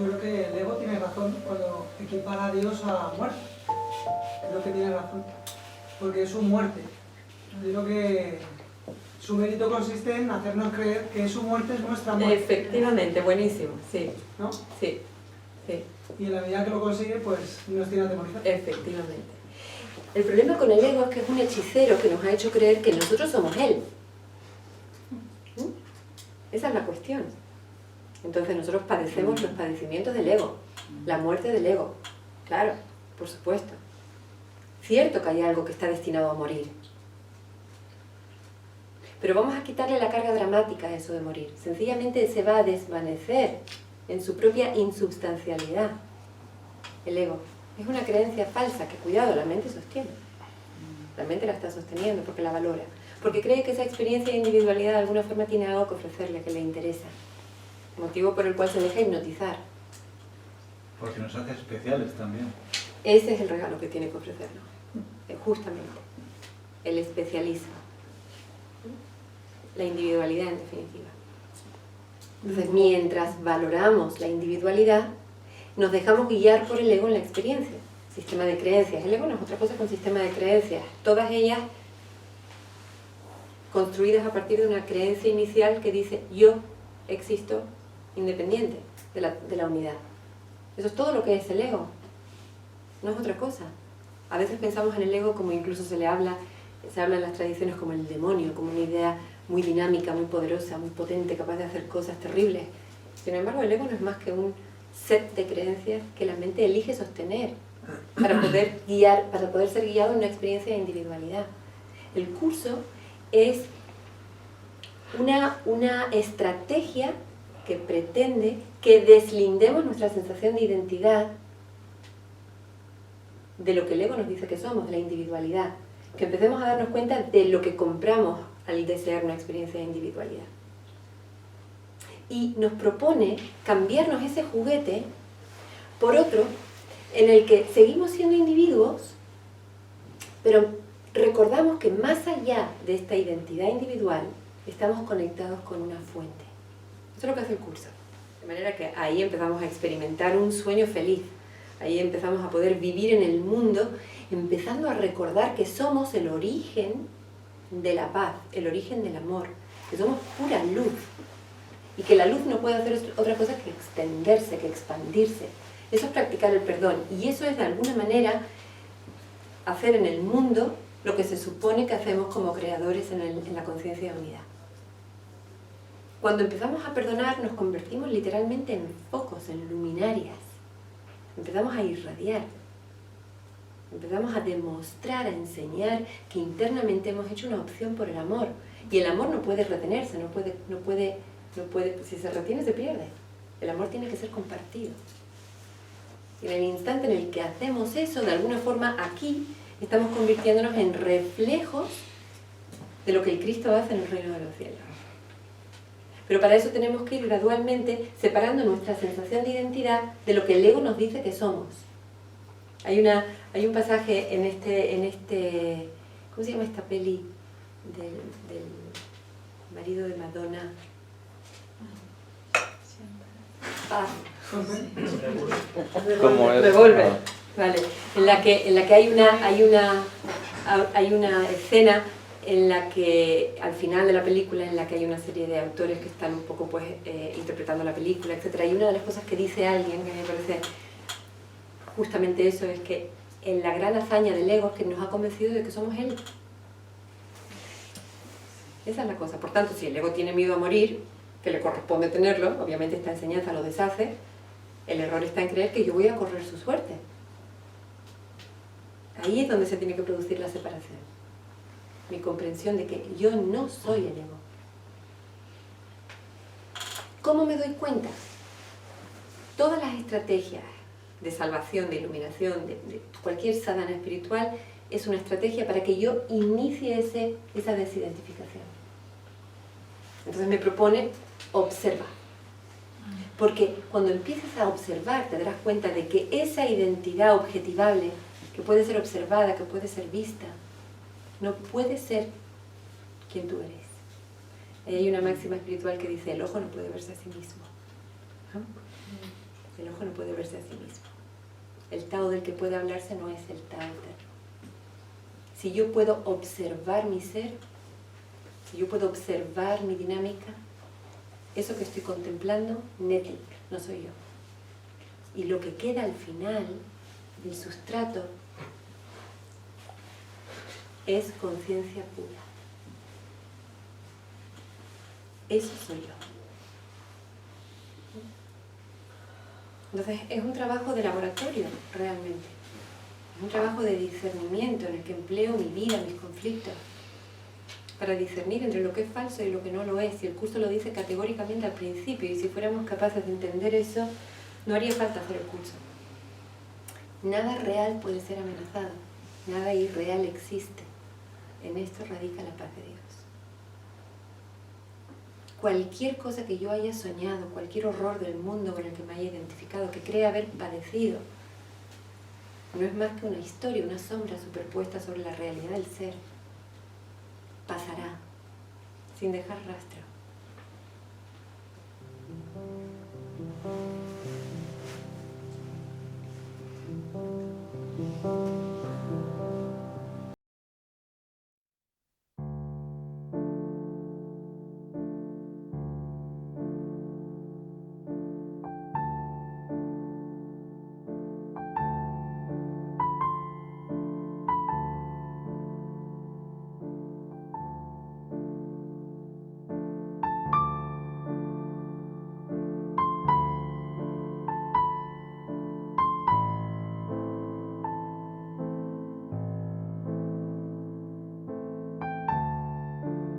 yo creo que el ego tiene razón cuando equipara a Dios a la muerte. Creo que tiene razón, porque es su muerte. Yo creo que su mérito consiste en hacernos creer que su muerte es nuestra muerte. Efectivamente, buenísimo, sí. ¿No? Sí, sí. Y en la medida que lo consigue, pues nos tiene atemorizado. Efectivamente. El problema con el ego es que es un hechicero que nos ha hecho creer que nosotros somos él. Esa es la cuestión. Entonces nosotros padecemos los padecimientos del ego, la muerte del ego. Claro, por supuesto. Cierto que hay algo que está destinado a morir. Pero vamos a quitarle la carga dramática a eso de morir. Sencillamente se va a desvanecer en su propia insubstancialidad. El ego es una creencia falsa que, cuidado, la mente sostiene. La mente la está sosteniendo porque la valora. Porque cree que esa experiencia de individualidad de alguna forma tiene algo que ofrecerle, que le interesa. Motivo por el cual se deja hipnotizar. Porque nos hace especiales también. Ese es el regalo que tiene que ofrecernos. Justamente. El especialismo. La individualidad, en definitiva. Entonces, mientras valoramos la individualidad, nos dejamos guiar por el ego en la experiencia. Sistema de creencias. El ego no es otra cosa que un sistema de creencias. Todas ellas construidas a partir de una creencia inicial que dice yo existo independiente de la unidad. Eso es todo lo que es el ego. No es otra cosa. A veces pensamos en el ego como incluso se habla en las tradiciones como el demonio, como una idea muy dinámica, muy poderosa, muy potente, capaz de hacer cosas terribles. Sin embargo, el ego no es más que un set de creencias que la mente elige sostener para poder guiar, para poder ser guiado en una experiencia de individualidad. El curso es una estrategia que pretende que deslindemos nuestra sensación de identidad de lo que el ego nos dice que somos, de la individualidad. Que empecemos a darnos cuenta de lo que compramos al desear una experiencia de individualidad. Y nos propone cambiarnos ese juguete por otro en el que seguimos siendo individuos, pero recordamos que más allá de esta identidad individual estamos conectados con una fuente. Eso es lo que hace el curso. De manera que ahí empezamos a experimentar un sueño feliz. Ahí empezamos a poder vivir en el mundo, empezando a recordar que somos el origen de la paz, el origen del amor, que somos pura luz y que la luz no puede hacer otra cosa que extenderse, que expandirse. Eso es practicar el perdón y eso es de alguna manera hacer en el mundo lo que se supone que hacemos como creadores en la conciencia de unidad. Cuando empezamos a perdonar nos convertimos literalmente en focos, en luminarias. Empezamos a irradiar. Empezamos a demostrar, a enseñar que internamente hemos hecho una opción por el amor. Y el amor no puede retenerse, no puede, si se retiene se pierde. El amor tiene que ser compartido. Y en el instante en el que hacemos eso, de alguna forma aquí, estamos convirtiéndonos en reflejos de lo que el Cristo hace en el reino de los cielos. Pero para eso tenemos que ir gradualmente separando nuestra sensación de identidad de lo que el ego nos dice que somos. Hay un pasaje en este ¿cómo se llama esta peli? Del marido de Madonna. Revolver. Vale. En la que hay una escena en la que al final de la película, en la que hay una serie de autores que están un poco pues interpretando la película, etc. Y una de las cosas que dice alguien que me parece justamente eso es que en la gran hazaña del ego es que nos ha convencido de que somos él. Esa es la cosa. Por tanto, si el ego tiene miedo a morir, que le corresponde tenerlo, obviamente esta enseñanza lo deshace, el error está en creer que yo voy a correr su suerte. Ahí es donde se tiene que producir la separación. Mi comprensión de que yo no soy el ego. ¿Cómo me doy cuenta? Todas las estrategias de salvación, de iluminación, de cualquier sadhana espiritual, es una estrategia para que yo inicie esa desidentificación. Entonces me propone, observa. Porque cuando empiezas a observar, te darás cuenta de que esa identidad objetivable, que puede ser observada, que puede ser vista, no puede ser quien tú eres. Hay una máxima espiritual que dice, el ojo no puede verse a sí mismo. ¿No? El ojo no puede verse a sí mismo. El Tao del que puede hablarse no es el Tao eterno. Si yo puedo observar mi ser, si yo puedo observar mi dinámica, eso que estoy contemplando, Netik, no soy yo. Y lo que queda al final, el sustrato, es conciencia pura. Eso soy yo. Entonces es un trabajo de laboratorio, realmente. Es un trabajo de discernimiento en el que empleo mi vida, mis conflictos, para discernir entre lo que es falso y lo que no lo es. Y el curso lo dice categóricamente al principio, y si fuéramos capaces de entender eso, no haría falta hacer el curso. Nada real puede ser amenazado, nada irreal existe. En esto radica la paz de Dios. Cualquier cosa que yo haya soñado, cualquier horror del mundo con el que me haya identificado, que crea haber padecido, no es más que una historia, una sombra superpuesta sobre la realidad del ser. Pasará, sin dejar rastro.